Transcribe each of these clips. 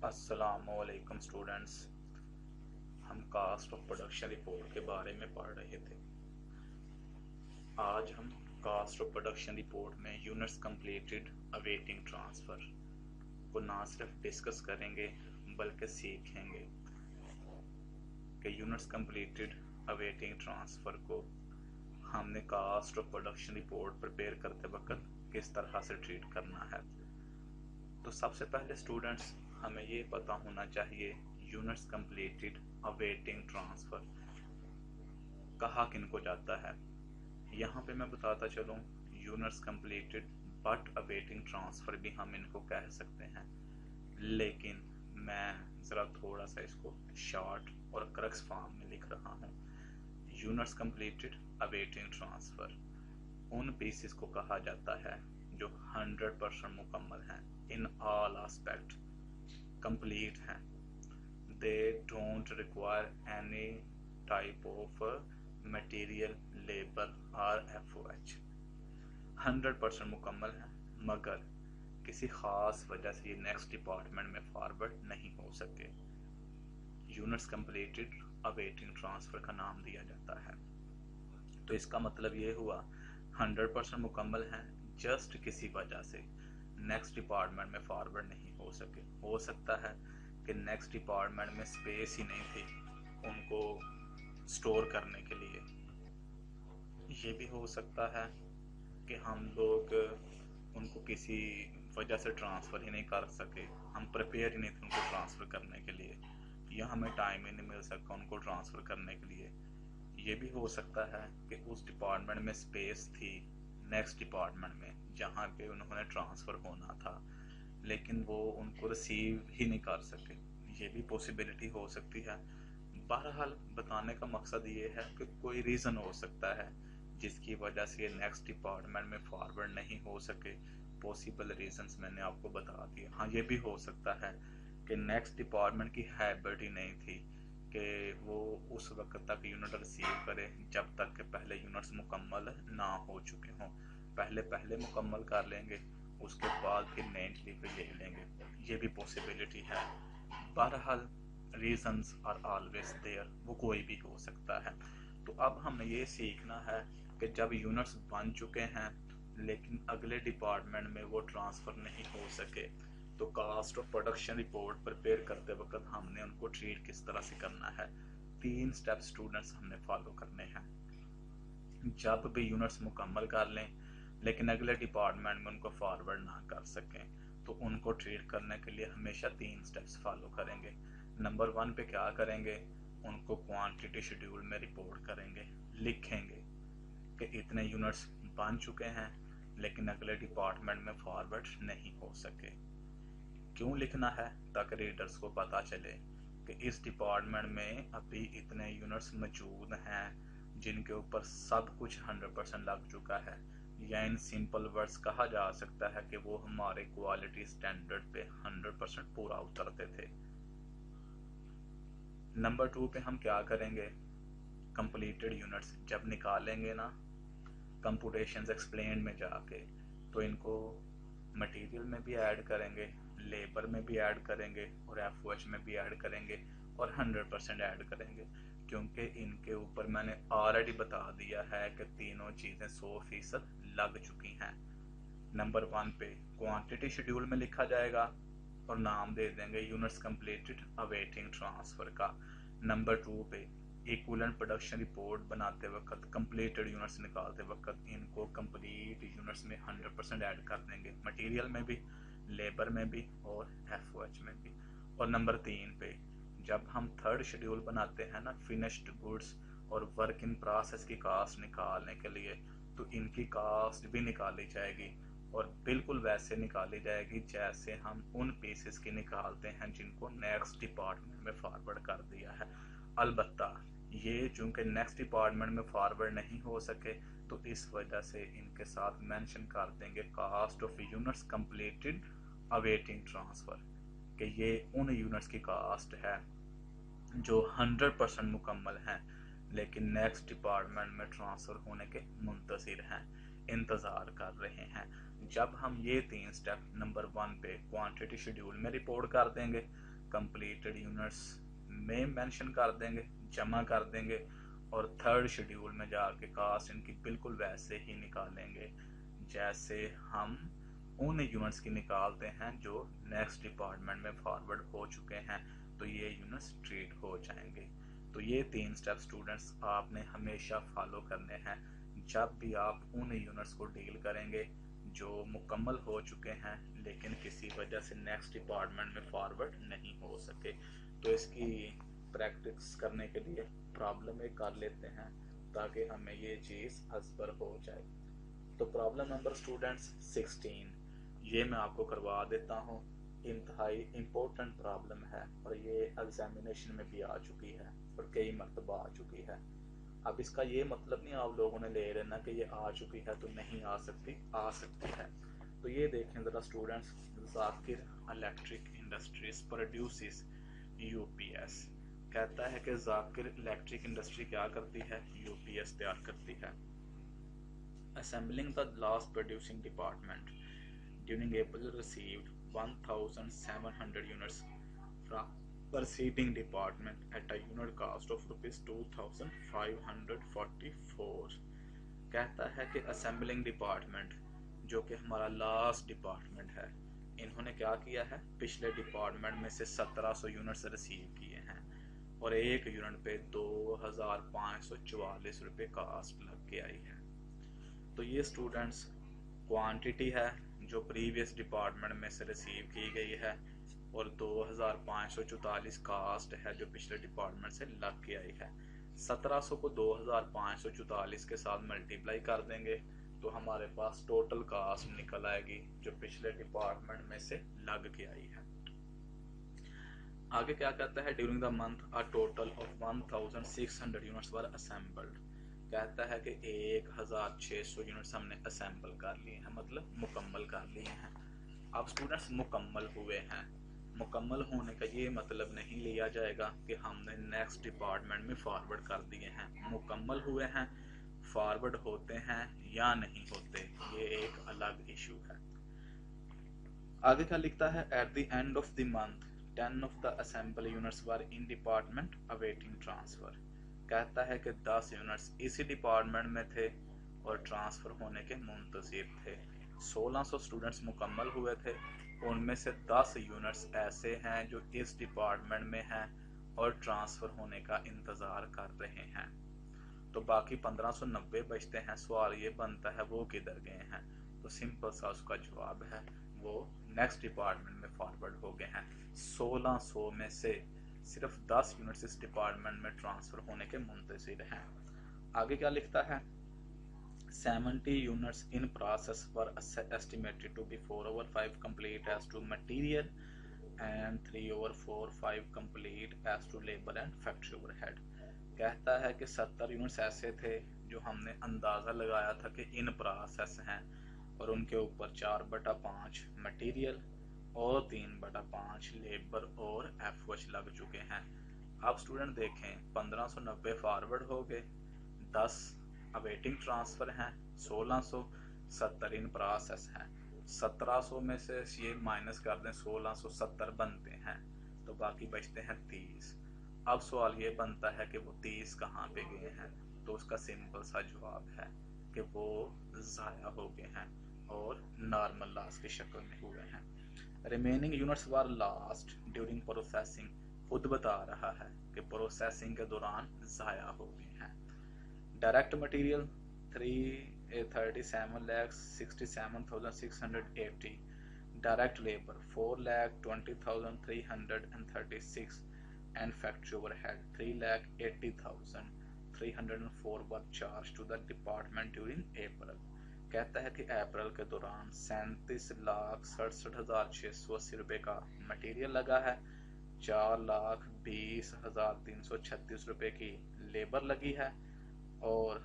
अस्सलामुअलैकुम स्टूडेंट्स। हम cast of production report के बारे में पढ़ रहे थे। आज हम कास्ट ऑफ प्रोडक्शन रिपोर्ट में यूनिट्स कंप्लीटेड अवेटिंग ट्रांसफ़र को ना सिर्फ डिस्कस करेंगे बल्कि सीखेंगे कि यूनिट्स कंप्लीटेड अवेटिंग ट्रांसफ़र को हमने cost of production report prepare करते वक्त किस तरह से ट्रीट करना है। तो सबसे पहले स्टूडेंट्स हमें ये पता होना चाहिए यूनिट्स कंप्लीटेड अवेटिंग ट्रांसफ़र कहा किनको जाता है। यहाँ पे मैं बताता चलूँ units completed but awaiting transfer भी हम इनको कह सकते हैं, लेकिन मैं ज़रा थोड़ा सा इसको शॉर्ट और क्रक्स फॉर्म में लिख रहा हूँ। यूनिट्स कंप्लीटेड अवेटिंग ट्रांसफ़र उन पीसेस को कहा जाता है जो 100% मुकम्मल हैं, इन ऑल एस्पेक्ट कंप्लीट हैं, they don't require any type of material labour और FOH। 100% मुकम्मल हैं मगर किसी ख़ास वजह से ये नेक्स्ट डिपार्टमेंट में फॉरवर्ड नहीं हो सके। यूनिट्स कंप्लीटेड अवेटिंग ट्रांसफ़र का नाम दिया जाता है। तो इसका मतलब ये हुआ 100% मुकम्मल हैं, जस्ट किसी वजह से नेक्स्ट डिपार्टमेंट में फॉरवर्ड नहीं हो सके। हो सकता है कि नेक्स्ट डिपार्टमेंट में स्पेस ही नहीं थी उनको स्टोर करने के लिए। ये भी हो सकता है कि हम लोग उनको किसी वजह से ट्रांसफ़र ही नहीं कर सके, हम प्रिपेयर ही नहीं थे उनको ट्रांसफ़र करने के लिए, या हमें टाइम ही नहीं मिल सका उनको ट्रांसफ़र करने के लिए। ये भी हो सकता है कि उस डिपार्टमेंट में स्पेस थी नेक्स्ट डिपार्टमेंट में जहाँ पे उन्होंने ट्रांसफ़र होना था, लेकिन वो उनको रिसीव ही नहीं कर सके। ये भी पॉसिबिलिटी हो सकती है। बहरहाल बताने का मकसद ये है कि कोई रीज़न हो सकता है जिसकी वजह से ये नेक्स्ट डिपार्टमेंट में फॉरवर्ड नहीं हो सके। पॉसिबल रीजंस मैंने आपको बता दिए। हाँ, ये भी हो सकता है कि नेक्स्ट डिपार्टमेंट की हैबिट ही नहीं थी कि वो उस वक्त तक यूनिट रिसीव करे जब तक कि पहले यूनिट्स मुकम्मल ना हो चुके हों। पहले मुकम्मल कर लेंगे, उसके बाद फिर नई डिलीवरी ले लेंगे। ये भी पॉसिबिलिटी है। बहरहाल रीजंस आर ऑलवेज देयर, वो कोई भी हो सकता है। तो अब हमें ये सीखना है कि जब यूनिट्स बन चुके हैं लेकिन अगले डिपार्टमेंट में वो ट्रांसफ़र नहीं हो सके, तो cost of production report prepare करते वक्त हमने उनको ट्रीट किस तरह से करना है। 3 स्टेप स्टूडेंट्स हमने फॉलो करने हैं। जब भी यूनिट्स मुकम्मल कर लें लेकिन अगले डिपार्टमेंट में उनको फॉरवर्ड ना कर सकें, तो उनको ट्रीट करने के लिए हमेशा 3 स्टेप्स फॉलो करेंगे। नंबर 1 पे क्या करेंगे, उनको क्वांटिटी शेड्यूल में रिपोर्ट करेंगे, लिखेंगे कि इतने यूनिट्स बन चुके हैं लेकिन अगले डिपार्टमेंट में फॉरवर्ड नहीं हो सके। क्यों लिखना है, ताकि रीडर्स को पता चले कि इस डिपार्टमेंट में अभी इतने यूनिट्स मौजूद हैं जिनके ऊपर सब कुछ 100% लग चुका है, या इन सिंपल वर्ड्स कहा जा सकता है कि वो हमारे क्वालिटी स्टैंडर्ड पे 100% पूरा उतरते थे। नंबर 2 पे हम क्या करेंगे, कंप्लीटेड यूनिट्स जब निकालेंगे ना कंप्यूटेशंस एक्सप्लेन में जाके, तो इनको मटेरियल में भी ऐड करेंगे, लेबर में भी ऐड करेंगे और FOH में भी ऐड करेंगे और 100% ऐड करेंगे, क्योंकि इनके ऊपर मैंने ऑलरेडी बता दिया है कि तीनों चीज़ें 100% लग चुकी हैं। नंबर 1 पे क्वांटिटी शेड्यूल में लिखा जाएगा और नाम दे देंगे यूनिट्स कंप्लीटेड अवेटिंग ट्रांसफ़र का। नंबर 2 पे इक्विवेलेंट प्रोडक्शन रिपोर्ट बनाते वक्त कंप्लीटेड यूनिट्स निकालते वक्त इनको कंप्लीट यूनिट्स में 100% ऐड कर देंगे, मटेरियल में भी, लेबर में भी और FOH में भी। और नंबर 3 पे जब हम थर्ड शेड्यूल बनाते हैं ना फिनिश्ड गुड्स और वर्क इन प्रोसेस की कास्ट निकालने के लिए, तो इनकी कास्ट भी निकाली जाएगी और बिल्कुल वैसे निकाली जाएगी जैसे हम उन पीसेस की निकालते हैं जिनको नेक्स्ट डिपार्टमेंट में फॉरवर्ड कर दिया है। अलबत्ता ये चूंकि नेक्स्ट डिपार्टमेंट में फॉरवर्ड नहीं हो सके, तो इस वजह से इनके साथ मेंशन कर देंगे cost of units completed awaiting transfer, कि ये उन यूनिट्स की कास्ट है जो 100% मुकम्मल हैं लेकिन नेक्स्ट डिपार्टमेंट में ट्रांसफ़र होने के मुंतज़िर हैं, इंतज़ार कर रहे हैं। जब हम ये 3 स्टेप नंबर 1 पे क्वांटिटी शेड्यूल में रिपोर्ट कर देंगे, कंप्लीटेड यूनिट्स में मेंशन कर देंगे, जमा कर देंगे, और थर्ड शेड्यूल में जाके कास्ट इनकी बिल्कुल वैसे ही निकालेंगे जैसे हम उन यूनिट्स की निकालते हैं जो नेक्स्ट डिपार्टमेंट में फॉरवर्ड हो चुके हैं, तो ये यूनिट्स ट्रीट हो जाएंगे। तो ये 3 स्टेप स्टूडेंट्स आपने हमेशा फॉलो करने हैं जब भी आप उन यूनिट्स को डील करेंगे जो मुकम्मल हो चुके हैं लेकिन किसी वजह से नेक्स्ट डिपार्टमेंट में फॉरवर्ड नहीं हो सके। तो इसकी प्रैक्टिस करने के लिए प्रॉब्लम एक कर लेते हैं ताकि हमें ये चीज़ असबर हो जाए। तो प्रॉब्लम नंबर स्टूडेंट्स 16 ये मैं आपको करवा देता हूँ। इंतहाई इम्पोर्टेंट प्रॉब्लम है और ये एग्जामिनेशन में भी आ चुकी है और कई मरतबा आ चुकी है। अब इसका ये मतलब नहीं आप लोगों ने ले लेना कि ये आ चुकी है तो नहीं आ सकती, आ सकती है। तो ये देखें ज़रा students, Zakir electric industries produces UPS. कहता है कि जाकिर इलेक्ट्रिक इंडस्ट्री क्या करती है, यूपीएस तैयार करती है। Assembling the last producing department during April received 1700 units from preceding department at a unit cost of rupees 2544। कहता है कि असेंबलिंग डिपार्टमेंट जो कि हमारा लास्ट डिपार्टमेंट है, इन्होंने क्या किया है, पिछले डिपार्टमेंट में से 1700 यूनिट्स रिसीव किए हैं और एक यूनिट पे 2544 रुपये कास्ट लग के आई है। तो ये स्टूडेंट्स क्वांटिटी है जो प्रीवियस डिपार्टमेंट में से रिसीव की गई है और 2544 कास्ट है जो पिछले डिपार्टमेंट से लग के आई है। 1700 को 2544 के साथ मल्टीप्लाई कर देंगे तो हमारे पास टोटल कास्ट निकल आएगी जो पिछले डिपार्टमेंट में से लग के आई है। आगे क्या कहता है, during the month a total of 1600 units were assembled. कहता है कि 1600 यूनिट्स हमने असेंबल कर लिए हैं, मतलब मुकम्मल कर लिए हैं। अब स्टूडेंट्स मुकम्मल हुए हैं, मुकम्मल होने का ये मतलब नहीं लिया जाएगा कि हमने नेक्स्ट डिपार्टमेंट में फॉरवर्ड कर दिए हैं। मुकम्मल हुए हैं, फॉरवर्ड होते हैं या नहीं होते, ये एक अलग इशू है। आगे क्या लिखता है, at the end of the month 10 of the assemble units were in department awaiting transfer. कहता है कि 10 यूनिट्स इसी डिपार्टमेंट में थे और ट्रांसफर होने के मुंतज़िर थे। 1600 स्टूडेंट्स मुकम्मल हुए थे, उनमें से 10 यूनिट्स ऐसे हैं जो इस डिपार्टमेंट में हैं और ट्रांसफ़र होने का इंतज़ार कर रहे हैं। तो बाकी 1590 बचते हैं। सवाल ये बनता है वो किधर गए हैं, तो सिंपल सा उसका जवाब है वो नेक्स्ट डिपार्टमेंट में फॉरवर्ड हो गए हैं। 1600 में से सिर्फ 10 यूनिट्स इस डिपार्टमेंट में ट्रांसफ़र होने के मुंतज़िर हैं। आगे क्या लिखता है, 70 units in process were estimated to be 4/5 complete as to material and 3/4/5 complete as to labor and factory overhead। कहता है कि 70 यूनिट्स ऐसे थे जो हमने अंदाज़ा लगाया था कि इन प्रोसेस हैं और उनके ऊपर 4/5 मटेरियल और 3/5 लेबर और एफओएच लग चुके हैं। अब स्टूडेंट देखें, 1590 फॉरवर्ड हो गए, 10 अवेटिंग ट्रांसफ़र हैं, 1670 इन प्रोसेस हैं। 1700 में से ये माइनस कर दें, 1670 बनते हैं तो बाकी बचते हैं 30। अब सवाल ये बनता है कि वो 30 कहाँ पे गए हैं, तो उसका सिंपल सा जवाब है कि वो ज़ाया हो गए हैं और नॉर्मल लॉस की शक्ल में हुए हैं। रिमेनिंग यूनिट्स वर लास्ट ड्यूरिंग प्रोसेसिंग, खुद बता रहा है कि प्रोसेसिंग के दौरान ज़ाया हो गए हैं। Direct material 3,37,67,680, direct labour 4,20,336 and factory overhead 3,80,304 were charged to the department during April। कहता है कि अप्रैल के दौरान 37,67,680 रुपये का मटेरियल लगा है, 4,20,336 रुपये की लेबर लगी है और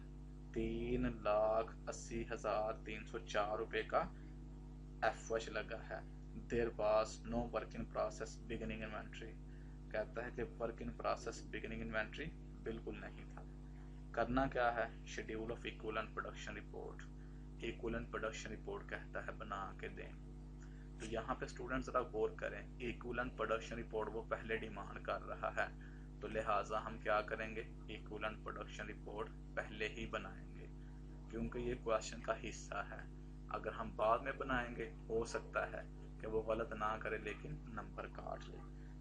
3,80,304 रुपये का एफओएच लगा है। There was no work in process beginning inventory. कहता है कि work in process beginning inventory बिल्कुल नहीं था। करना क्या है, schedule of equivalent production report, equivalent production report कहता है बना के दें। तो यहाँ पे स्टूडेंट ज़रा गौर करें, इक्विवेलेंट प्रोडक्शन रिपोर्ट वो पहले डिमांड कर रहा है, तो लिहाजा हम क्या करेंगे, इक्विवेलेंट प्रोडक्शन रिपोर्ट पहले ही बनाएंगे, क्योंकि ये क्वेश्चन का हिस्सा है। अगर हम बाद में बनाएंगे हो सकता है कि वो गलत ना करे लेकिन नंबर काट ले।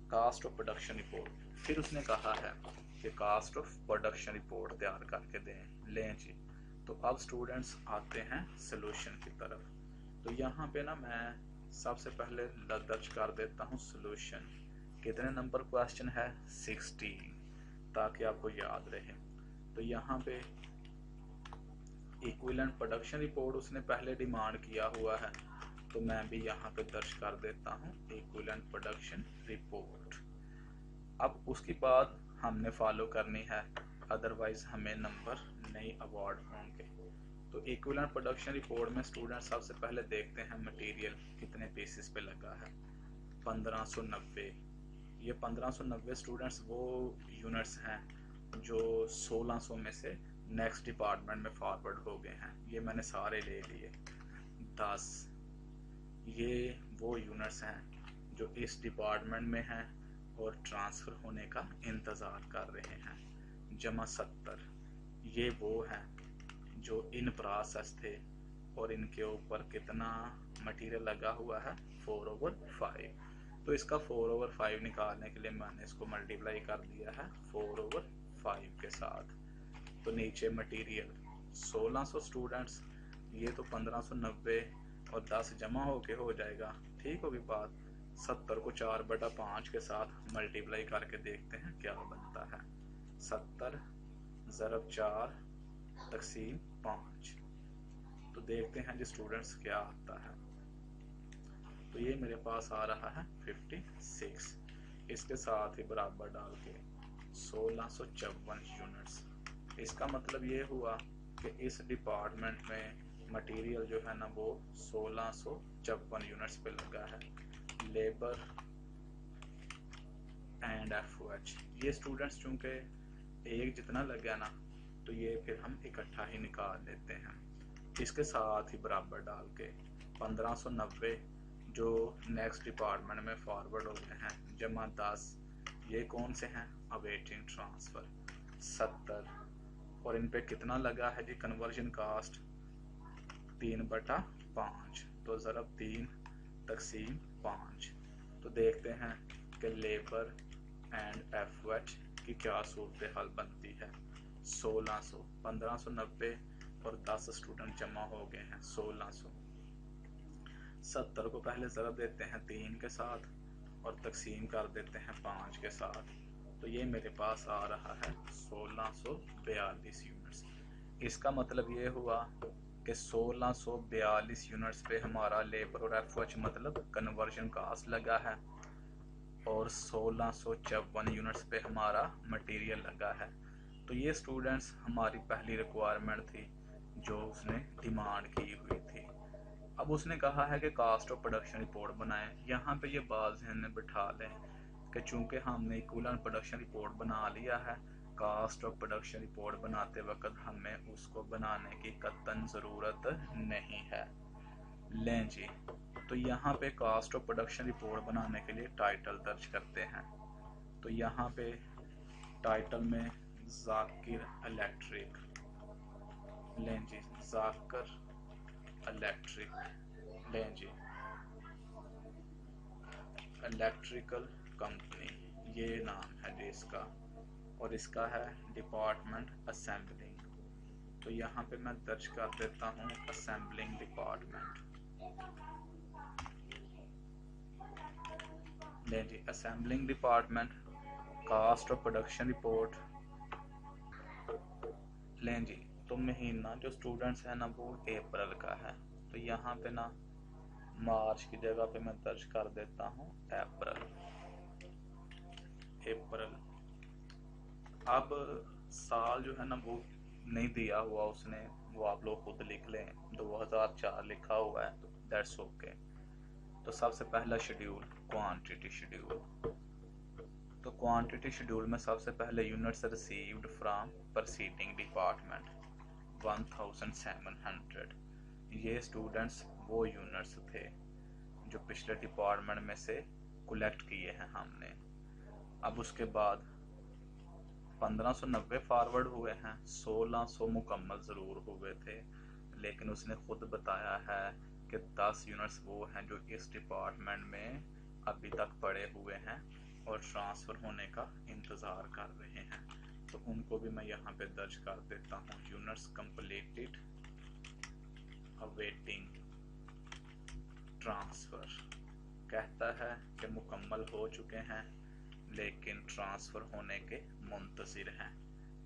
कास्ट ऑफ प्रोडक्शन रिपोर्ट, फिर उसने कहा है कि कास्ट ऑफ प्रोडक्शन रिपोर्ट तैयार करके दें। लें जी, तो अब स्टूडेंट्स आते हैं सोल्यूशन की तरफ। तो यहाँ पे ना मैं सबसे पहले दर्ज कर देता हूँ सोल्यूशन। कितने नंबर क्वेश्चन है, 16, ताकि आपको याद रहे। तो यहाँ पे इक्विवेलेंट प्रोडक्शन रिपोर्ट उसने पहले डिमांड किया हुआ है, तो मैं भी यहाँ पे दर्ज कर देता हूँ इक्विवेलेंट प्रोडक्शन रिपोर्ट। अब उसके बाद हमने फॉलो करनी है, अदरवाइज हमें नंबर नहीं अवार्ड होंगे। तो इक्विवेलेंट प्रोडक्शन रिपोर्ट में स्टूडेंट सबसे पहले देखते हैं मटेरियल कितने पीसेस पे लगा है, 1590। ये 1590 स्टूडेंट्स वो यूनिट्स हैं जो 1600 में से नेक्स्ट डिपार्टमेंट में फॉरवर्ड हो गए हैं। ये मैंने सारे ले लिए। 10 ये वो यूनिट्स हैं जो इस डिपार्टमेंट में हैं और ट्रांसफ़र होने का इंतज़ार कर रहे हैं। जमा 70 ये वो हैं जो इन प्रोसेस थे और इनके ऊपर कितना मटेरियल लगा हुआ है, 4/5। तो इसका 4/5 निकालने के लिए मैंने इसको मल्टीप्लाई कर दिया है 4/5 के साथ। तो नीचे मटेरियल 1600 स्टूडेंट्स, ये तो 1590 और 10 जमा होके हो जाएगा, ठीक होगी बात। 70 को 4/5 के साथ मल्टीप्लाई करके देखते हैं क्या बनता है। 70 ज़रब 4 तकसीम 5। तो देखते हैं जी स्टूडेंट्स क्या आता है। तो ये मेरे पास आ रहा है 56। इसके साथ ही बराबर डाल के 1654 यूनिट्स। इसका मतलब ये हुआ कि इस डिपार्टमेंट में मटेरियल जो है ना वो 1654 यूनिट्स पे लगा है। लेबर एंड एफओएच, ये स्टूडेंट्स चूँकि एक जितना लगा ना, तो ये फिर हम इकट्ठा ही निकाल लेते हैं। इसके साथ ही बराबर डाल के 1590 जो नेक्स्ट डिपार्टमेंट में फॉरवर्ड हो गए हैं, जमा 10 ये कौन से हैं, अवेटिंग ट्रांसफ़र 70, और इन पे कितना लगा है जी कन्वर्जन कास्ट 3/5, तो ज़रब 3 तकसीम 5। तो देखते हैं कि लेबर एंड एफओएच की क्या सूरत हाल बनती है। 1600, 1590 और 10 स्टूडेंट जमा हो गए हैं 1600। 70 को पहले ज़रब देते हैं 3 के साथ और तकसीम कर देते हैं 5 के साथ। तो ये मेरे पास आ रहा है 1642 यूनिट्स। इसका मतलब ये हुआ कि 1642 यूनिट्स पे हमारा लेबर और एफओएच मतलब कन्वर्जन कास्ट लगा है, और 1654 यूनिट्स पे हमारा मटेरियल लगा है। तो ये स्टूडेंट्स हमारी पहली रिक्वायरमेंट थी जो उसने डिमांड की हुई थी। अब उसने कहा है कि कास्ट ऑफ प्रोडक्शन रिपोर्ट बनाएं। यहाँ पे ये बात ज़हन में बिठा लें कि चूँकि हमने इक्विवेलेंट प्रोडक्शन रिपोर्ट बना लिया है, कास्ट ऑफ प्रोडक्शन रिपोर्ट बनाते वक्त हमें उसको बनाने की कतई ज़रूरत नहीं है। लें जी, तो यहाँ पे कास्ट ऑफ प्रोडक्शन रिपोर्ट बनाने के लिए टाइटल दर्ज करते हैं। तो यहाँ पे टाइटल में जाकिर इलेक्ट्रिक, लें जी जाकिर इलेक्ट्रिक, लें जी इलेक्ट्रिकल कंपनी, ये नाम है जी इसका, और इसका है डिपार्टमेंट असेंबलिंग। तो यहाँ पे मैं दर्ज कर देता हूँ असेंबलिंग डिपार्टमेंट। लें जी assembling department, cost of production report. लें जी, तो महीना जो स्टूडेंट्स है ना वो अप्रैल का है, तो यहाँ पे ना मार्च की जगह पे मैं दर्ज कर देता हूँ अप्रैल। अब साल जो है ना वो नहीं दिया हुआ उसने, वो आप लोग खुद लिख लें, 2004 लिखा हुआ है, तो दैट्स ओके। तो सबसे पहला शेड्यूल क्वांटिटी शेड्यूल। तो क्वांटिटी शेड्यूल में सबसे पहले units received from proceeding department 1700। ये स्टूडेंट्स वो यूनिट्स थे जो पिछले डिपार्टमेंट में से कलेक्ट किए हैं हमने। अब उसके बाद 1590 फॉरवर्ड हुए हैं, 1600 मुकम्मल ज़रूर हुए थे, लेकिन उसने खुद बताया है कि 10 यूनिट्स वो हैं जो इस डिपार्टमेंट में अभी तक पड़े हुए हैं और ट्रांसफ़र होने का इंतज़ार कर रहे हैं। तो उनको भी मैं यहाँ पे दर्ज कर देता हूँ। यूनिट्स कंप्लीटेड अवेटिंग ट्रांसफ़र, कहता है कि मुकम्मल हो चुके हैं लेकिन ट्रांसफ़र होने के मुंतज़िर हैं,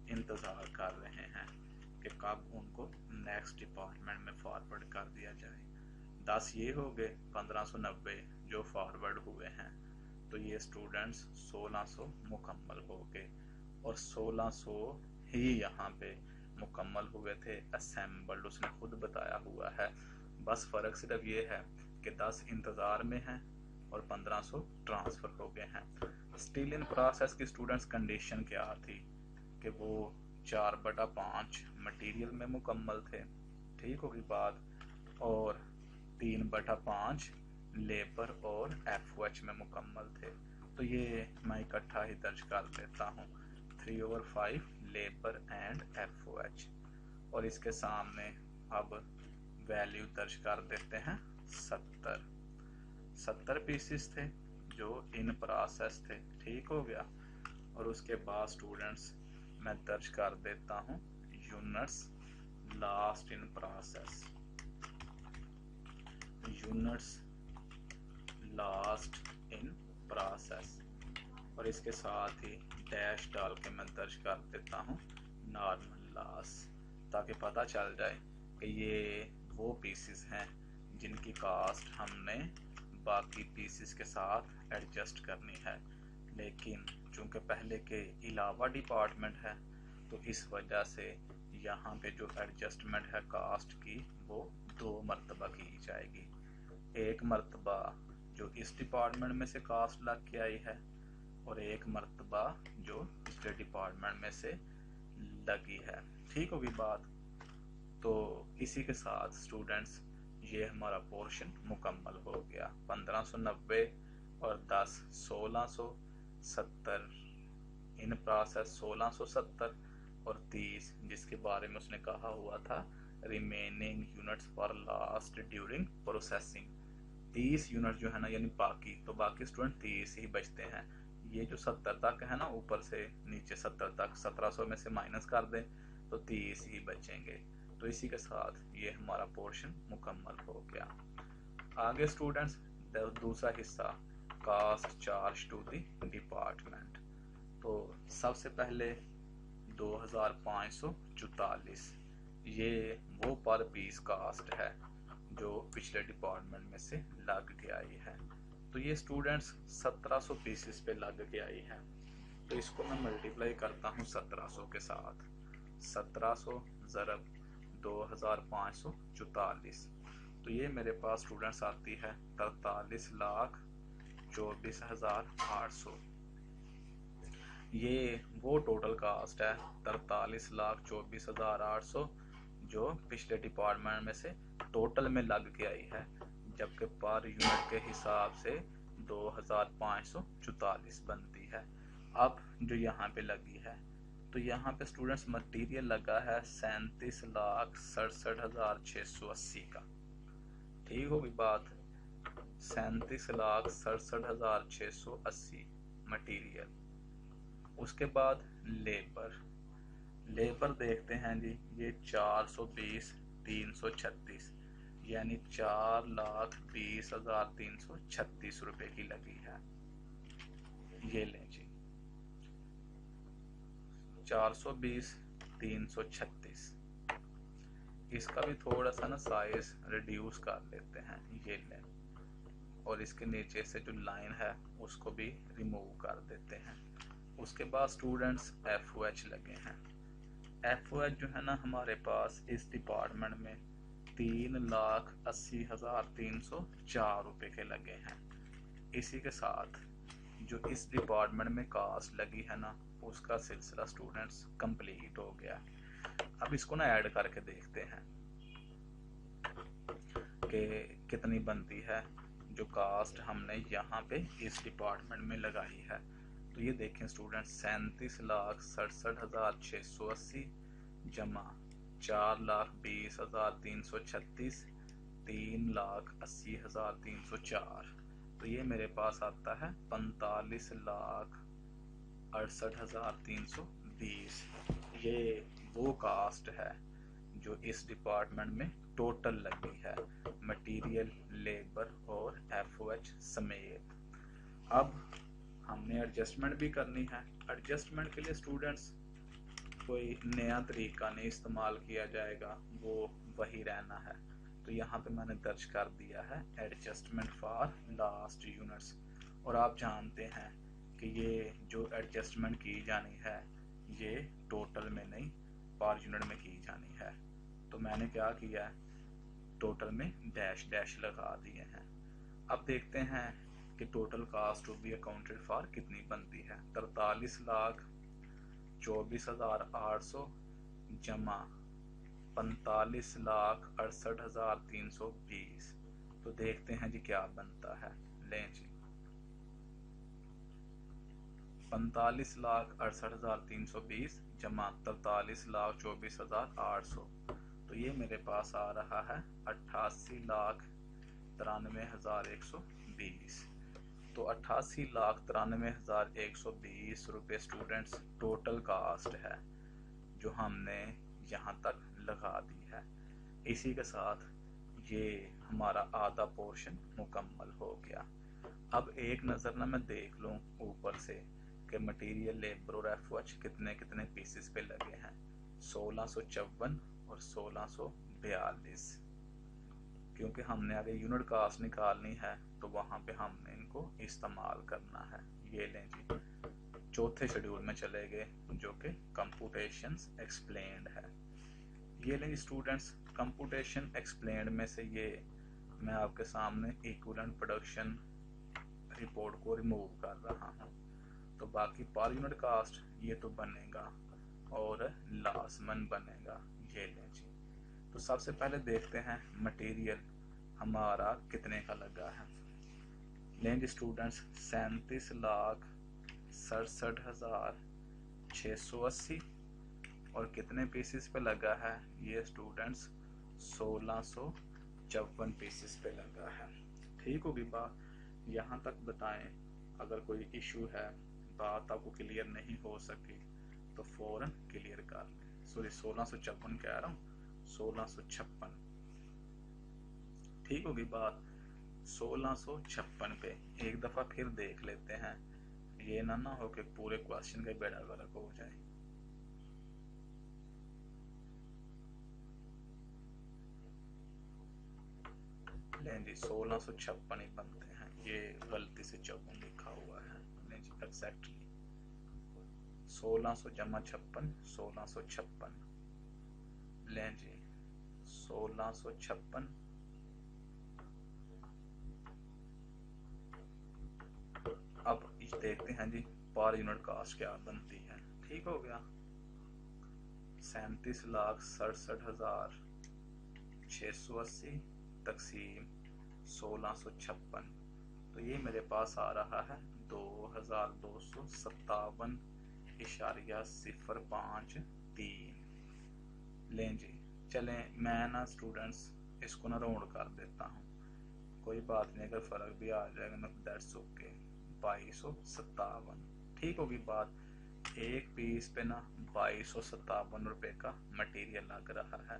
इंतज़ार कर रहे हैं कि कब उनको नेक्स्ट डिपार्टमेंट में फॉरवर्ड कर दिया जाए। 10 ये हो गए, 1590 जो फॉरवर्ड हुए हैं। तो ये स्टूडेंट्स 1600 मुकम्मल हो गए और 1600 ही यहाँ पे मुकम्मल हुए थे असेंबल्ड, उसने खुद बताया हुआ है। बस फ़र्क सिर्फ ये है कि 10 इंतज़ार में हैं और 1500 ट्रांसफ़र हो गए हैं। स्टिल इन प्रोसेस की स्टूडेंट्स कंडीशन क्या थी कि वो 4/5 मटेरियल में मुकम्मल थे, ठीक होगी बात, और 3/5 लेबर और FOH में मुकम्मल थे। तो ये मैं इकट्ठा ही दर्ज कर देता हूँ, 3/5 लेबर एंड FOH, और इसके सामने अब वैल्यू दर्ज कर देते हैं 70 पीसीस थे जो इन प्रोसेस थे, ठीक हो गया। और उसके बाद स्टूडेंट्स मैं दर्ज कर देता हूँ units last in process, units last in process, और इसके साथ ही डैश डाल के मैं दर्ज कर देता हूँ नॉर्मल लॉस, ताकि पता चल जाए कि ये वो पीसेस हैं जिनकी कास्ट हमने बाकी पीसेस के साथ एडजस्ट करनी है। लेकिन चूंकि पहले के अलावा डिपार्टमेंट है तो इस वजह से यहाँ पे जो एडजस्टमेंट है कास्ट की वो 2 मरतबा की जाएगी। एक मरतबा जो इस डिपार्टमेंट में से कास्ट लग के आई है और एक मरतबा जो पिछले डिपार्टमेंट में से लगी है, ठीक होगी बात। तो इसी के साथ स्टूडेंट्स ये हमारा पोर्शन मुकम्मल हो गया। 1590 और 10 1600, 70 इन प्रोसेस 1670 और 30 जिसके बारे में उसने कहा हुआ था remaining units for last during processing. 30 unit जो है ना, यानी बाकी स्टूडेंट 30 ही बचते हैं। ये जो 70 तक है ना, ऊपर से नीचे 70 तक 1700 में से माइनस कर दें तो 30 ही बचेंगे। तो इसी के साथ ये हमारा पोर्शन मुकम्मल हो गया। आगे स्टूडेंट्स दूसरा हिस्सा cost charge to the department. तो सबसे पहले 2544 ये वो पर पीस कास्ट है जो पिछले डिपार्टमेंट में से लग के आई है। तो ये स्टूडेंट्स 1700 पीसेस पे लग के आई है। तो इसको मैं मल्टीप्लाई करता हूँ 1700 के साथ, 1700 ज़रब 2544, तो ये मेरे पास स्टूडेंट्स आती है 43,24,800। ये वो टोटल कास्ट है 43,24,800 जो पिछले डिपार्टमेंट में से टोटल में लग के आई है, जबकि पर यूनिट के हिसाब से 2544 बनती है। अब जो यहाँ पे लगी है, तो यहाँ पे स्टूडेंट्स मटेरियल लगा है 37,67,680 का, ठीक होगी बात, 37,67,680 मटेरियल। उसके बाद लेबर देखते हैं जी, ये 420,336 यानी 4,20,336 रुपए की लगी है। ये लें जी 420,336, इसका भी थोड़ा सा ना साइज रिड्यूस कर लेते हैं, ये लें, और इसके नीचे से जो लाइन है उसको भी रिमूव कर देते हैं। उसके बाद स्टूडेंट्स FOH लगे हैं। FOH जो है ना हमारे पास इस डिपार्टमेंट में 3,80,304 रुपए के लगे हैं। इसी के साथ जो इस डिपार्टमेंट में कास्ट लगी है ना, उसका सिलसिला स्टूडेंट्स कंप्लीट हो गया। अब इसको ना ऐड करके देखते हैं कि कितनी बनती है। जो कास्ट हमने यहाँ पे इस डिपार्टमेंट में लगाई है। तो ये देखें स्टूडेंट्स, 37,67,680 जमा 4,20,336 3,80,304। तो ये मेरे पास आता है 45,68,320। ये वो कास्ट है जो इस डिपार्टमेंट में टोटल लगी है, मटेरियल, लेबर और FOH समेत। अब हमने एडजस्टमेंट भी करनी है। एडजस्टमेंट के लिए स्टूडेंट्स कोई नया तरीका नहीं इस्तेमाल किया जाएगा, वो वही रहना है। तो यहाँ पे मैंने दर्ज कर दिया है एडजस्टमेंट फॉर लास्ट यूनिट्स। और आप जानते हैं कि ये जो एडजस्टमेंट की जानी है ये टोटल में नहीं पर यूनिट में की जानी है। तो मैंने क्या किया है, टोटल में डैश डैश लगा दिए हैं। अब देखते हैं कि total cost to be accounted for कितनी बनती है। 43,24,800 जमा 45,68,320। तो देखते हैं जी क्या बनता है। लें जी, 45,68,320 जमा 43,24,800। तो ये मेरे पास आ रहा है 88,93,120। तो 88,93,120 रुपये स्टूडेंट्स टोटल कास्ट है जो हमने यहाँ तक लगा दी है। इसी के साथ ये हमारा आधा पोर्शन मुकम्मल हो गया। अब एक नज़र ना मैं देख लूँ ऊपर से कि मटेरियल, लेबर और FOH कितने कितने पीसेस पे लगे हैं। 1654 और 1642, क्योंकि हमने आगे यूनिट कास्ट निकालनी है तो वहाँ पे हमने इनको इस्तेमाल करना है। ये लें जी, चौथे शेड्यूल में चले गए जो कि कंप्यूटेशंस एक्सप्लेन्ड है। ये लें स्टूडेंट्स, कंप्यूटेशन एक्सप्लेन्ड में से ये मैं आपके सामने इक्विवेलेंट प्रोडक्शन रिपोर्ट को रिमूव कर रहा हूँ। तो बाकी पर यूनिट कास्ट ये तो बनेगा और लाजमन बनेगा। ये लें जी, तो सबसे पहले देखते हैं मटेरियल हमारा कितने का लगा है। लें जी स्टूडेंट्स, 37,67,680 और कितने पीसेस पे लगा है ये स्टूडेंट्स, 1654 पीसेस पे लगा है। ठीक होगी बात, यहाँ तक बताएं। अगर कोई इशू है, बात आपको क्लियर नहीं हो सकी तो फौरन क्लियर कर लें। सॉरी 1654 कह रहा हूँ, 1656। ठीक होगी बात। 1656 पे एक दफ़ा फिर देख लेते हैं, ये ना हो कि पूरे क्वेश्चन का बेड़ा गर्क हो जाए। लें जी 1656 ही बनते हैं, ये गलती से 54 लिखा हुआ है। लें जी एग्जैक्टली 1600 जमा 56, 1656। लें जी 1656 अब देखते हैं जी पर यूनिट कास्ट क्या बनती है। ठीक हो गया, 37,67,680 तकसीम 1656। तो ये मेरे पास आ रहा है 2,257.053। लें जी, चलें मैं ना स्टूडेंट्स इसको ना राउंड कर देता हूँ, कोई बात नहीं, अगर फ़र्क भी आ जाएगा ना दैट्स ओके। 2257। ठीक होगी बात। एक पीस पे ना 2257 रुपये का मटेरियल लग रहा है।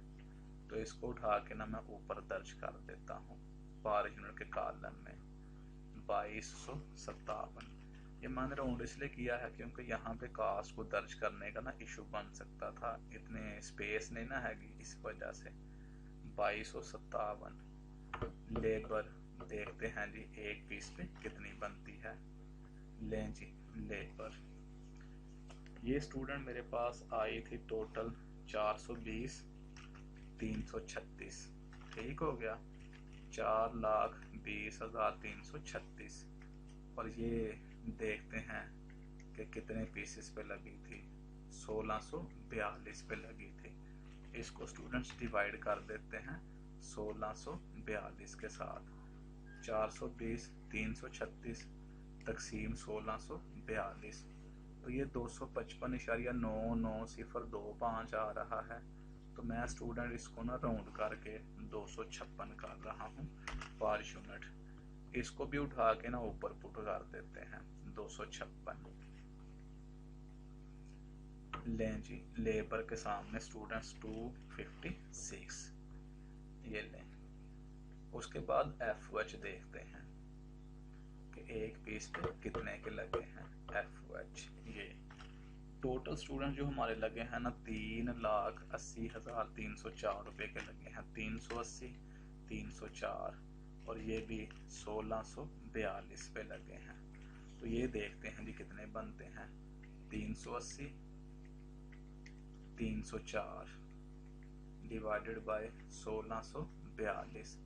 तो इसको उठा के ना मैं ऊपर दर्ज कर देता हूँ पर यूनिट के कॉलम में 2257। ये मैंने राउंड इसलिए किया है क्योंकि यहाँ पे कास्ट को दर्ज करने का ना इशू बन सकता था, इतने स्पेस नहीं ना हैगी, इस वजह से 2257। लेबर देखते हैं जी एक पीस पे कितनी बनती है। लें जी लेबर, ये स्टूडेंट मेरे पास आई थी टोटल 420,336। ठीक हो गया, 4,20,336। और ये देखते हैं कि कितने पीसेस पे लगी थी, 1642 पे लगी थी। इसको स्टूडेंट्स डिवाइड कर देते हैं 1642 के साथ। 420 336 तकसीम 1642, तो ये 255.9905 आ रहा है। तो मैं स्टूडेंट इसको ना राउंड करके 256 कर रहा हूँ पर यूनिट। इसको भी उठा के ना ऊपर पुट कर देते हैं 256। लें जी, लेबर के सामने स्टूडेंट्स 256 ये लें। उसके बाद FOH देखते हैं कि एक पीस पे कितने के लगे हैं। FOH ये टोटल स्टूडेंट जो हमारे लगे हैं ना 3,80,304 रुपये के लगे हैं। 380 304 और ये भी 1642 पे लगे हैं। तो ये देखते हैं जी कितने बनते हैं। 380 304 डिवाइडेड बाय 1642,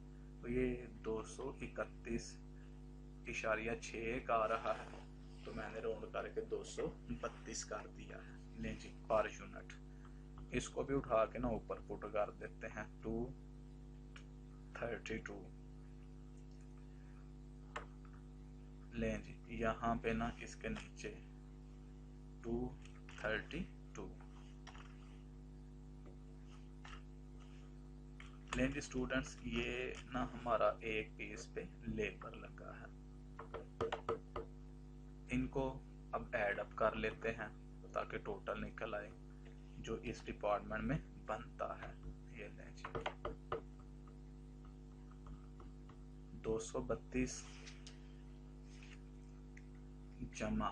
तो ये 231.6 का आ रहा है। तो मैंने राउंड करके 232 कर दिया है। लें जी पर यूनिट। इसको भी उठा के ना ऊपर पुट कर देते हैं 232। लें जी, यहाँ पे ना इसके नीचे 232। लें जी स्टूडेंट्स, ये ना हमारा एक पीस पे लेबर लगा है। इनको अब ऐड अप कर लेते हैं ताकि टोटल निकल आए जो इस डिपार्टमेंट में बनता है। ये लें जी 232 जमा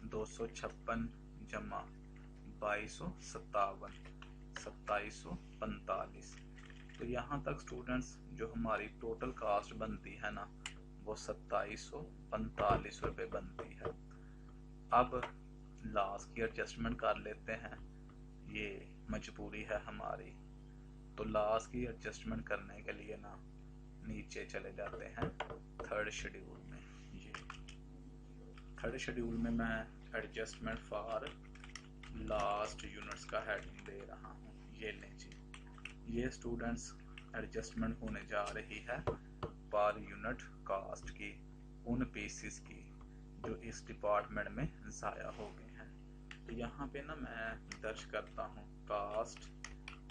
256 जमा 2257 2745। तो यहाँ तक स्टूडेंट्स जो हमारी टोटल कास्ट बनती है ना वो 2745 रुपये बनती है। अब लास्ट की एडजस्टमेंट कर लेते हैं, ये मजबूरी है हमारी। तो लास्ट की एडजस्टमेंट करने के लिए ना नीचे चले जाते हैं थर्ड शेड्यूल में। ये थर्ड शेड्यूल में मैं एडजस्टमेंट फॉर लास्ट यूनिट्स का हेडिंग दे रहा हूँ। ये लें जी, ये स्टूडेंट्स एडजस्टमेंट होने जा रही है पर यूनिट कास्ट की उन पीसेस की जो इस डिपार्टमेंट में ज़ाया हो गए हैं। तो यहाँ पे ना मैं दर्ज करता हूँ कास्ट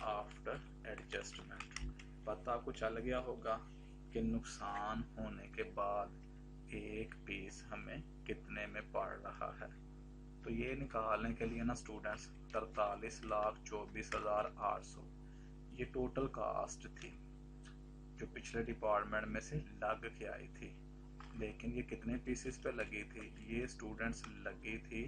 आफ्टर एडजस्टमेंट। पता कुछ चल गया होगा कि नुकसान होने के बाद एक पीस हमें कितने में पड़ रहा है। तो ये निकालने के लिए ना स्टूडेंट्स 43,24,800 ये टोटल कास्ट थी जो पिछले डिपार्टमेंट में से लग के आई थी। लेकिन ये कितने पीसेस पे लगी थी? ये स्टूडेंट्स लगी थी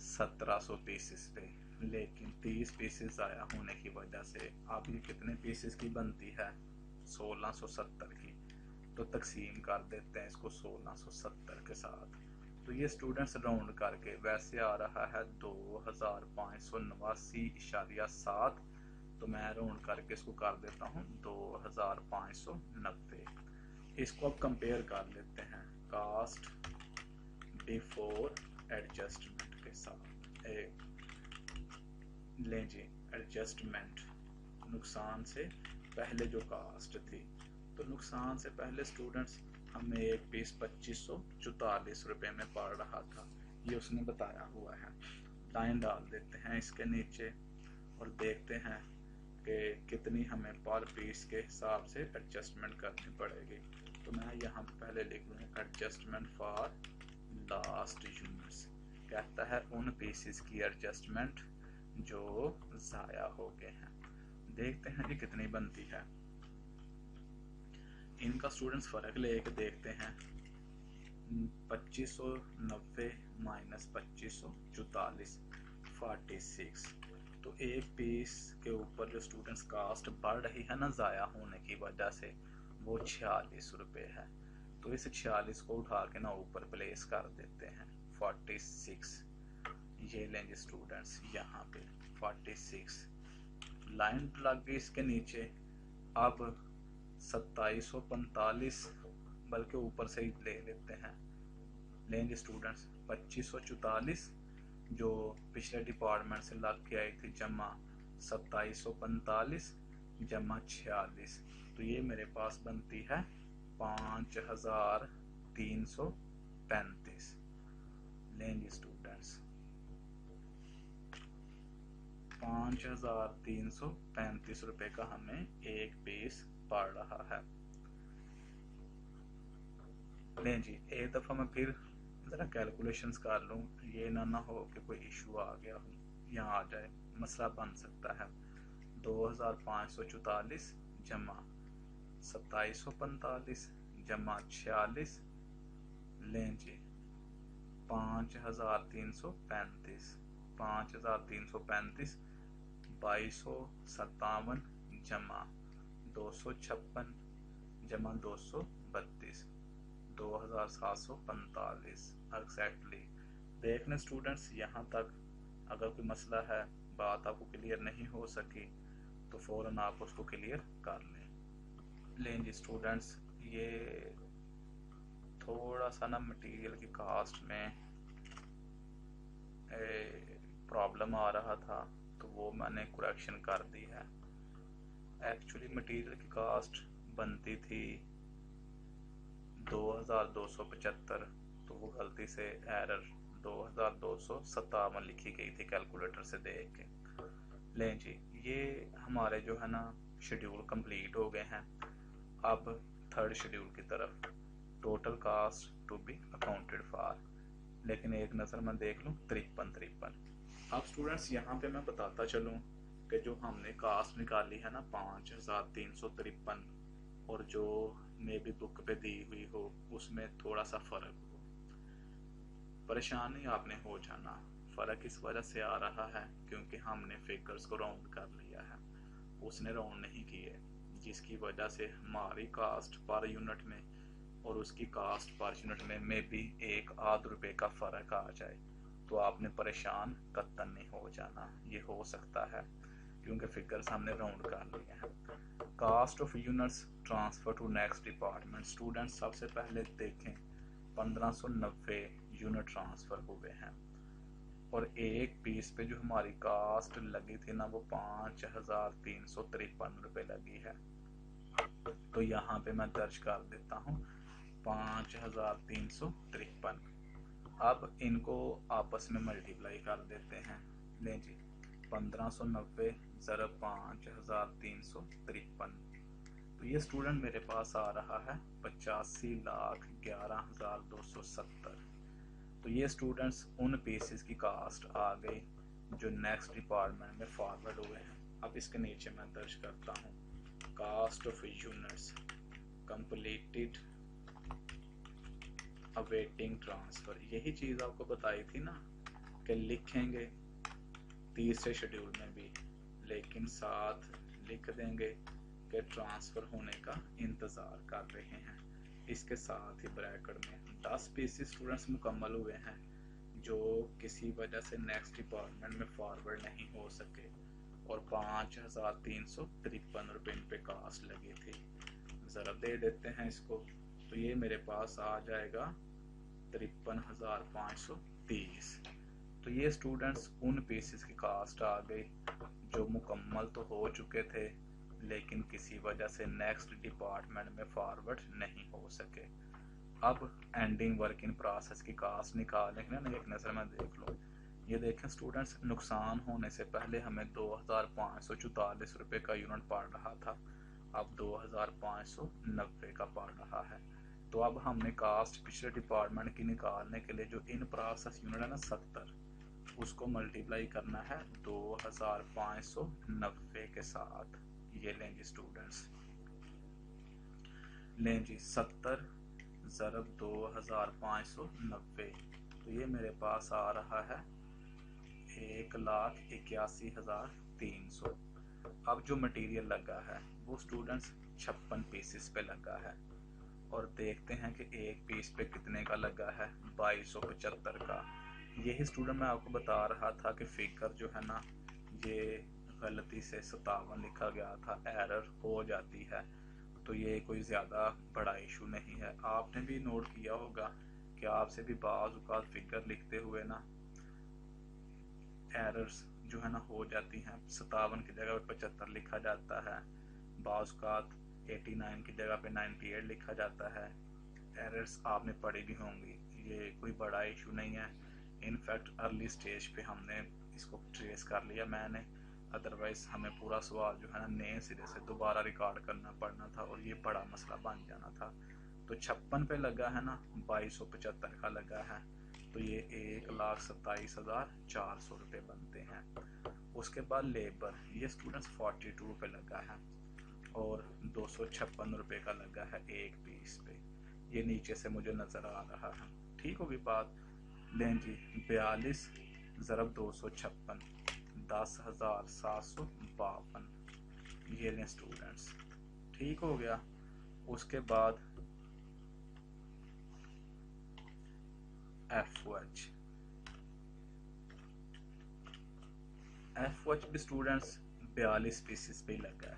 1700 पीसेस पे, लेकिन 30 पीसेस आया होने की वजह से अब ये कितने पीसेस की बनती है? 1670 की। तो तकसीम कर देते हैं इसको 1670 के साथ। तो ये स्टूडेंट्स राउंड करके वैसे आ रहा है 2589.7। तो मैं राउंड करके इसको कर देता हूँ 2590। इसको अब कंपेयर कर लेते हैं कास्ट बिफोर एडजस्टमेंट के साथ। लें जी एडजस्टमेंट नुकसान से पहले जो कास्ट थी, तो नुकसान से पहले स्टूडेंट्स हमें एक पीस 2544 रुपये में पड़ रहा था। ये उसने बताया हुआ है। लाइन डाल देते हैं इसके नीचे और देखते हैं कि कितनी हमें पर पीस के हिसाब से एडजस्टमेंट करनी पड़ेगी। तो मैं यहाँ पे पहले लिख लूँ एडजस्टमेंट फॉर लास्ट यूनिट्स। कहता है उन पीसेस की एडजस्टमेंट जो ज़ाया हो गए हैं। देखते हैं जी कितनी बनती है। इनका स्टूडेंट्स फ़र्क लेके देखते हैं। 2590 माइनस 2544 46। तो एक पीस के ऊपर जो स्टूडेंट्स कास्ट बढ़ रही है ना ज़ाया होने की वजह से, वो 46 रुपये है। तो इस 46 को उठा के ना ऊपर प्लेस कर देते हैं 46। ये लेंगे स्टूडेंट्स यहाँ पे 46 लाइन लग गई इसके नीचे। अब 2745 बल्कि ऊपर से ही ले लेते हैं। लेंगे स्टूडेंट्स 2544 जो पिछले डिपार्टमेंट से लग के आई थी जमा 2745 जमा 46। तो तो ये मेरे पास बनती है 5335। लें जी स्टूडेंट्स, 5335 रुपए का हमें एक पीस पड़ रहा है। लें जी एक दफ़ा मैं फिर ज़रा कैलकुलेशंस कर लूँ, ये ना हो कि कोई इशू आ गया हो, यहाँ आ जाए, मसला बन सकता है। 2544 जमा 2745 जमा 46, लें जी 5335, 5335 2257 जमा 256 जमा 232, 2745 एग्जैक्टली। देख लें स्टूडेंट्स, यहाँ तक अगर कोई मसला है, बात आपको क्लियर नहीं हो सकी, तो फ़ौरन आप उसको क्लियर कर लें। लें जी स्टूडेंट्स, ये थोड़ा सा ना मटेरियल की कास्ट में प्रॉब्लम आ रहा था, तो वो मैंने करेक्शन कर दी है। एक्चुअली मटेरियल की कास्ट बनती थी 2275, तो वो गलती से एरर 2257 लिखी गई थी कैलकुलेटर से देख के। लें जी, ये हमारे जो है ना शेड्यूल कंप्लीट हो गए हैं। अब थर्ड शेड्यूल की तरफ, total cost to be accounted for, लेकिन एक नज़र में देख लूँ 53। अब स्टूडेंट्स यहाँ पे मैं बताता चलूँ कि जो हमने कास्ट निकाली है ना 5353, और जो मे भी बुक पे दी हुई हो उसमें थोड़ा सा फ़र्क हो, परेशान नहीं आपने हो जाना। फ़र्क इस वजह से आ रहा है क्योंकि हमने फिगर्स को राउंड कर लिया है, उसने राउंड नहीं किए, जिसकी वजह से हमारी कास्ट पर यूनिट में और उसकी कास्ट पर यूनिट में भी एक आध रुपए का फ़र्क आ जाए। तो आपने परेशान कतई नहीं हो जाना, ये हो सकता है क्योंकि फिगर्स हमने राउंड कर लिए हैं। Cost of units transfer to next department. Students सबसे पहले देखें 1590 यूनिट ट्रांसफ़र हुए हैं, और एक पीस पे जो हमारी कास्ट लगी थी ना वो 5353 रुपये लगी है। तो यहाँ पे मैं दर्ज कर देता हूँ 5353। अब इनको आपस में मल्टीप्लाई कर देते हैं। लें जी 1590 ज़रब 5353, तो ये स्टूडेंट मेरे पास आ रहा है 85,11,270। तो ये स्टूडेंट्स उन पीसेस की कास्ट आ गई जो नेक्स्ट डिपार्टमेंट में फॉरवर्ड हुए हैं। अब इसके नीचे मैं दर्ज करता हूँ cost of units completed awaiting transfer. यही चीज़ आपको बताई थी ना कि लिखेंगे तीसरे शेड्यूल में भी, लेकिन साथ लिख देंगे कि ट्रांसफ़र होने का इंतज़ार कर रहे हैं। इसके साथ ही ब्रैकेट में 10 पीसेस स्टूडेंट्स मुकम्मल हुए हैं जो किसी वजह से नेक्स्ट डिपार्टमेंट में फॉरवर्ड नहीं हो सके, और 5353 रुपये इन पे कास्ट लगी थी। ज़रा दे देते हैं इसको, तो ये मेरे पास आ जाएगा 53,530। तो ये स्टूडेंट्स उन पीसेस की कास्ट आ गई जो मुकम्मल तो हो चुके थे लेकिन किसी वजह से नेक्स्ट डिपार्टमेंट में फॉरवर्ड नहीं हो सके। अब एंडिंग वर्क इन प्रोसेस की कास्ट निकालने की ना एक नज़र में देख लो। ये देखें स्टूडेंट्स, नुकसान होने से पहले हमें 2544 रुपये का यूनिट पड़ रहा था, अब 2590 का पड़ रहा है। तो अब हमने कास्ट पिछले डिपार्टमेंट की निकालने के लिए जो इन प्रोसेस यूनिट है ना 70, उसको मल्टीप्लाई करना है 2590 के साथ। ये लें जी स्टूडेंट्स, लें जी 70 ज़रब 2590, तो ये मेरे पास आ रहा है 1,81,300। अब जो मटेरियल लगा है वो स्टूडेंट्स 56 पीसेस पे लगा है, और देखते हैं कि एक पीस पे कितने का लगा है, 2275 का। यही स्टूडेंट मैं आपको बता रहा था कि फिगर जो है ना ये गलती से 57 लिखा गया था, एरर हो जाती है, तो ये कोई ज़्यादा बड़ा इशू नहीं है। आपने भी नोट किया होगा कि आपसे भी बाज़ औक़ात फिगर लिखते हुए ना एरर्स जो है ना हो जाती हैं, 57 की जगह 75 लिखा जाता है, बाज़ औक़ात 89 की जगह पे 98 लिखा जाता है। एरर्स आपने पढ़ी भी होंगी, ये कोई बड़ा इशू नहीं है। इनफैक्ट अर्ली स्टेज पे हमने इसको ट्रेस कर लिया मैंने, अदरवाइज हमें पूरा सवाल जो है ना नए सिरे से दोबारा रिकॉर्ड करना पड़ना था और ये बड़ा मसला बन जाना था। तो 56 पे लगा है ना, 2275 का लगा है, तो ये 1,27,400 रुपये बनते हैं। उसके बाद लेबर, ये स्टूडेंट्स 42 पे लगा है और 256 रुपये का लगा है एक पीस पे। ये नीचे से मुझे नज़र आ रहा है, ठीक होगी बात। लें जी, 42 ज़रब 256, 10,752, ये लें स्टूडेंट्स, ठीक हो गया। उसके बाद FOH भी स्टूडेंट्स 42 पीसेस पे लगा है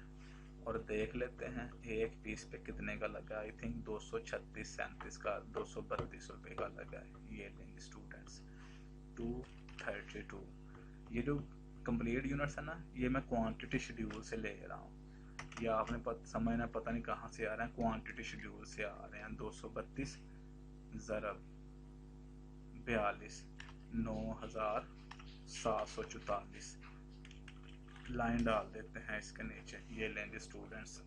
और देख लेते हैं एक पीस पे कितने का लगा। आई थिंक 236-37 का 232 रुपये का लगा है। ये लेंगे स्टूडेंट्स 232। ये जो कंप्लीट यूनिट्स है ना, ये मैं क्वांटिटी शेड्यूल से ले रहा हूँ, ये आपने समझना, पता नहीं कहाँ से आ रहे हैं, क्वांटिटी शेड्यूल से आ रहे हैं। 232 ज़रब 42, 9,744 लाइन डाल देते हैं इसके नीचे। ये लेंगे स्टूडेंट्स,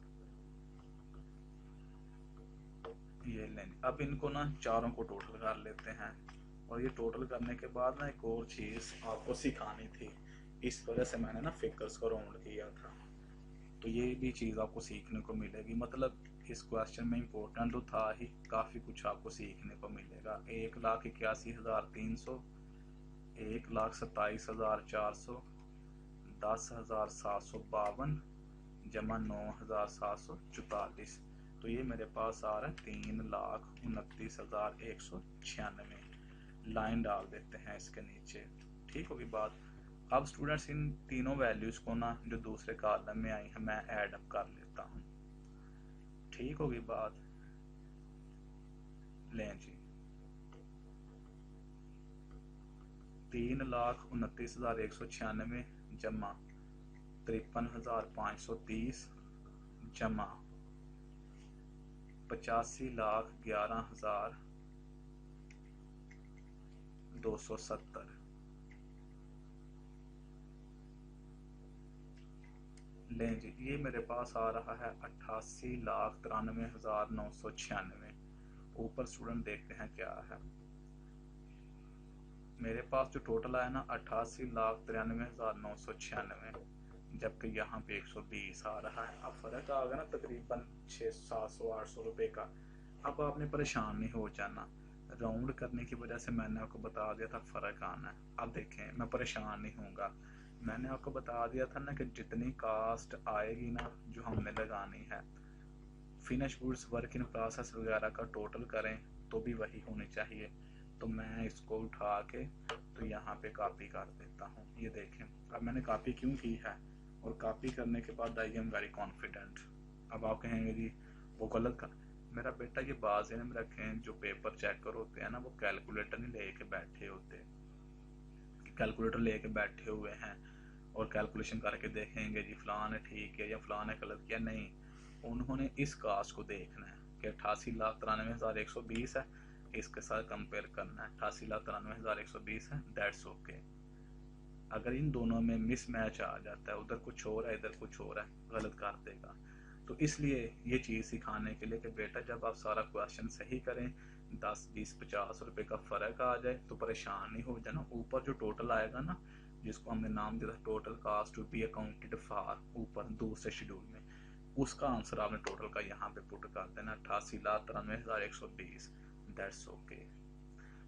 ये लेंगे। अब इनको ना चारों को टोटल कर लेते हैं और ये टोटल करने के बाद ना एक और चीज़ आपको सिखानी थी, इस वजह से मैंने ना फिगर्स को राउंड किया था। तो ये भी चीज़ आपको सीखने को मिलेगी, मतलब इस क्वेश्चन में इम्पोर्टेंट तो था ही, काफ़ी कुछ आपको सीखने को मिलेगा। 1,81,300, 1,27,400, 10,752 जमा 9,744, तो ये मेरे पास आ रहा है 3,29,196। लाइन डाल देते हैं इसके नीचे, ठीक होगी बात। अब स्टूडेंट्स इन तीनों वैल्यूज को ना जो दूसरे कॉलम में आई है मैं ऐड अप कर लेता हूँ, ठीक होगी बात। लें जी, 3,29,196 जमा 53,530 जमा 85,11,270। लें जी, ये मेरे पास आ रहा है 88,93,996। ऊपर स्टूडेंट देखते हैं क्या है। मेरे पास जो टोटल आया ना 88,93,996, जबकि यहाँ पे 120 आ रहा है। अब फ़र्क आ गया ना तकरीबन 600-700-800 रुपये का। अब आपने परेशान नहीं हो जाना, राउंड करने की वजह से मैंने आपको बता दिया था फ़र्क आना है। अब देखें, मैं परेशान नहीं होऊंगा, मैंने आपको बता दिया था ना कि जितनी कास्ट आएगी ना जो हमने लगानी है, finish goods, work in process वगैरह का टोटल करें तो भी वही होनी चाहिए। तो मैं इसको उठा के तो यहाँ पे कॉपी कर देता हूँ। ये देखें, अब मैंने कॉपी क्यों की है, और कॉपी करने के बाद आई एम वेरी कॉन्फिडेंट। अब आप कहेंगे जी वो गलत का, मेरा बेटा ये बात है में रखें, जो पेपर चेकर होते हैं ना वो कैलकुलेटर नहीं लेके बैठे होते, कैलकुलेटर लेके बैठे हुए हैं और कैलकुलेशन करके देखेंगे जी फलान है ठीक है या फलान है गलत किया, नहीं। उन्होंने इस कास्ट को देखना है कि 88,93,120 है, इसके साथ कंपेयर करना है, 88,93,120 है, दैट्स ओके। अगर इन दोनों में मिस मैच आ जाता है, उधर कुछ और है इधर कुछ और है, गलत कर देगा। तो इसलिए ये चीज़ सिखाने के लिए कि बेटा जब आप सारा क्वेश्चन सही करें, 10-20-50 रुपए का फ़र्क आ जाए तो परेशान नहीं हो जाना। ऊपर जो टोटल आएगा ना, जिसको हमने नाम दिया था total cost to be accounted for, ऊपर दूसरे शेड्यूल में, उसका आंसर आपने टोटल का यहाँ पे पुट कर देना, 88,93,120, दैट्स ओके।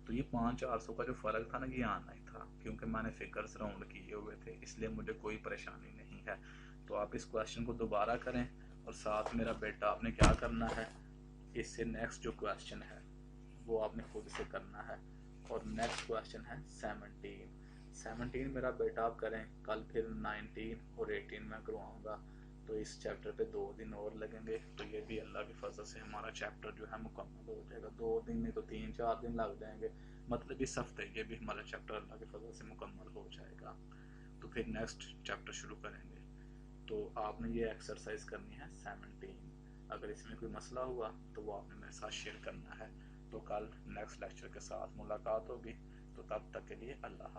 तो ये 500-400 का जो फ़र्क था ना, ये आना ही था, क्योंकि मैंने फिगर्स राउंड किए हुए थे, इसलिए मुझे कोई परेशानी नहीं है। तो आप इस क्वेश्चन को दोबारा करें और साथ मेरा बेटा आपने क्या करना है, इससे नेक्स्ट जो क्वेश्चन है वो आपने खुद से करना है। और नेक्स्ट क्वेश्चन है 17 मेरा बेटा आप करें, कल फिर 19 और 18 में करवाऊँगा। तो इस चैप्टर पे 2 दिन और लगेंगे, तो ये भी अल्लाह की फजल से हमारा चैप्टर जो है मुकम्मल हो जाएगा। 2 दिन नहीं तो 3-4 दिन लग जाएंगे, मतलब इस हफ्ते ये भी हमारा चैप्टर अल्लाह की फजल से मुकम्मल हो जाएगा। तो फिर नेक्स्ट चैप्टर शुरू करेंगे। तो आपने ये एक्सरसाइज करनी है 17। अगर इसमें कोई मसला हुआ तो वो आपने मेरे साथ शेयर करना है। तो कल नेक्स्ट लेक्चर के साथ मुलाकात होगी, तो तब तक के लिए अल्लाह।